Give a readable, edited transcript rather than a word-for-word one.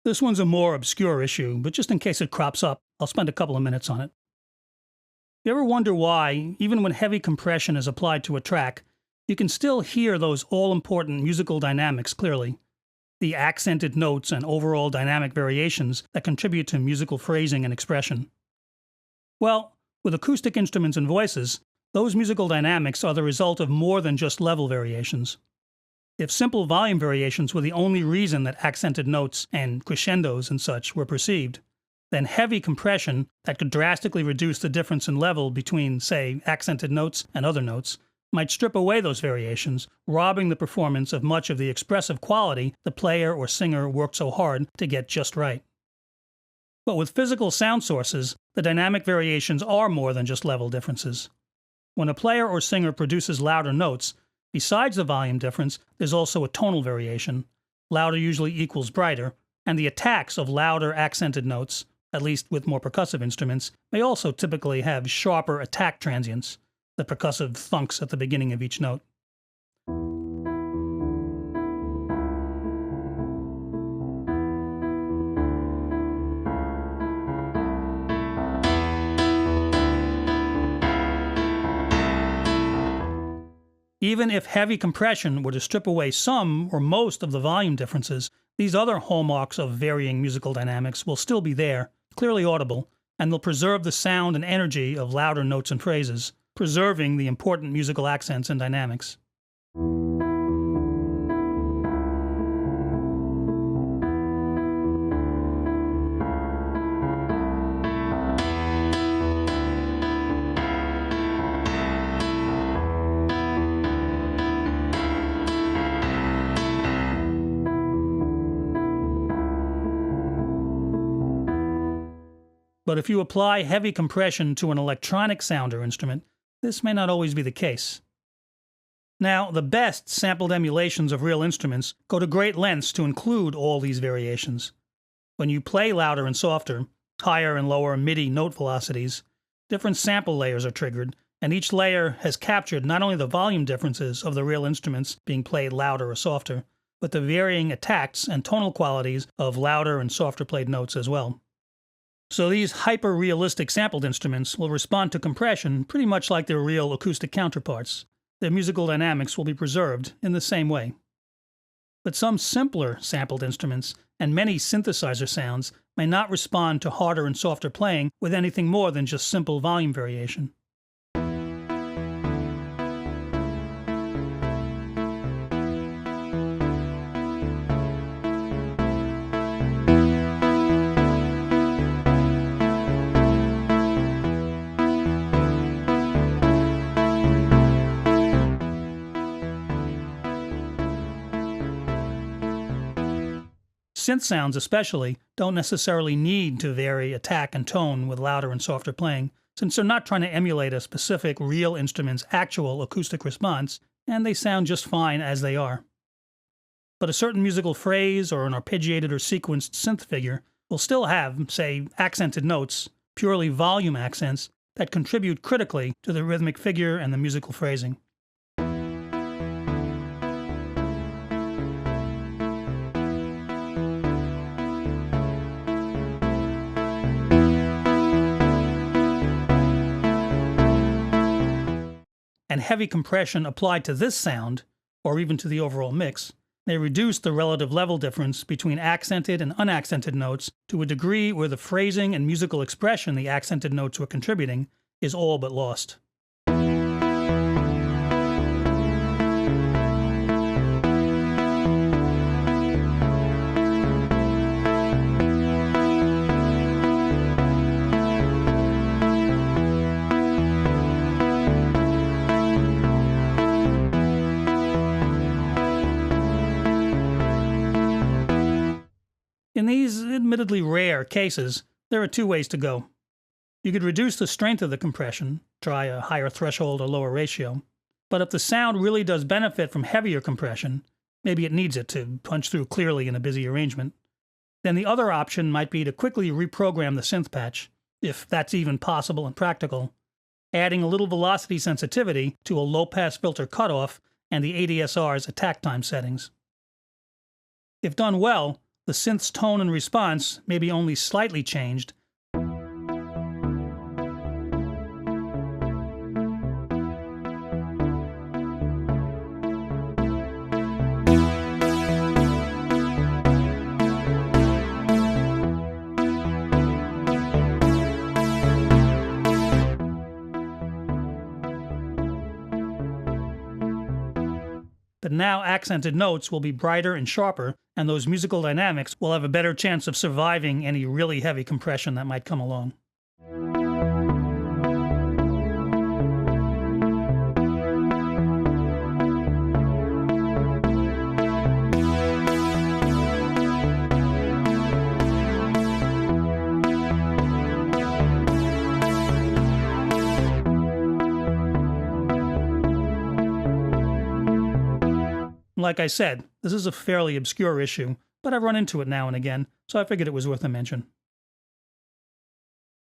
This one's a more obscure issue, but just in case it crops up, I'll spend a couple of minutes on it. You ever wonder why, even when heavy compression is applied to a track, you can still hear those all-important musical dynamics clearly? The accented notes and overall dynamic variations that contribute to musical phrasing and expression. Well, with acoustic instruments and voices, those musical dynamics are the result of more than just level variations. If simple volume variations were the only reason that accented notes and crescendos and such were perceived, then heavy compression that could drastically reduce the difference in level between, say, accented notes and other notes might strip away those variations, robbing the performance of much of the expressive quality the player or singer worked so hard to get just right. But with physical sound sources, the dynamic variations are more than just level differences. When a player or singer produces louder notes, besides the volume difference, there's also a tonal variation. Louder usually equals brighter, and the attacks of louder accented notes, at least with more percussive instruments, may also typically have sharper attack transients, the percussive thunks at the beginning of each note. Even if heavy compression were to strip away some or most of the volume differences, these other hallmarks of varying musical dynamics will still be there, clearly audible, and they'll preserve the sound and energy of louder notes and phrases, preserving the important musical accents and dynamics. But if you apply heavy compression to an electronic sound or instrument, this may not always be the case. Now, the best sampled emulations of real instruments go to great lengths to include all these variations. When you play louder and softer, higher and lower MIDI note velocities, different sample layers are triggered, and each layer has captured not only the volume differences of the real instruments being played louder or softer, but the varying attacks and tonal qualities of louder and softer played notes as well. So these hyper-realistic sampled instruments will respond to compression pretty much like their real acoustic counterparts. Their musical dynamics will be preserved in the same way. But some simpler sampled instruments and many synthesizer sounds may not respond to harder and softer playing with anything more than just simple volume variation. Synth sounds especially don't necessarily need to vary attack and tone with louder and softer playing, since they're not trying to emulate a specific real instrument's actual acoustic response, and they sound just fine as they are. But a certain musical phrase or an arpeggiated or sequenced synth figure will still have, say, accented notes, purely volume accents, that contribute critically to the rhythmic figure and the musical phrasing. And heavy compression applied to this sound, or even to the overall mix, may reduce the relative level difference between accented and unaccented notes to a degree where the phrasing and musical expression the accented notes were contributing is all but lost. In these admittedly rare cases, there are two ways to go. You could reduce the strength of the compression, try a higher threshold or lower ratio, but if the sound really does benefit from heavier compression, maybe it needs it to punch through clearly in a busy arrangement, then the other option might be to quickly reprogram the synth patch, if that's even possible and practical, adding a little velocity sensitivity to a low-pass filter cutoff and the ADSR's attack time settings. If done well, the synth's tone and response may be only slightly changed. The now accented notes will be brighter and sharper, and those musical dynamics will have a better chance of surviving any really heavy compression that might come along. Like I said, this is a fairly obscure issue, but I've run into it now and again, so I figured it was worth a mention.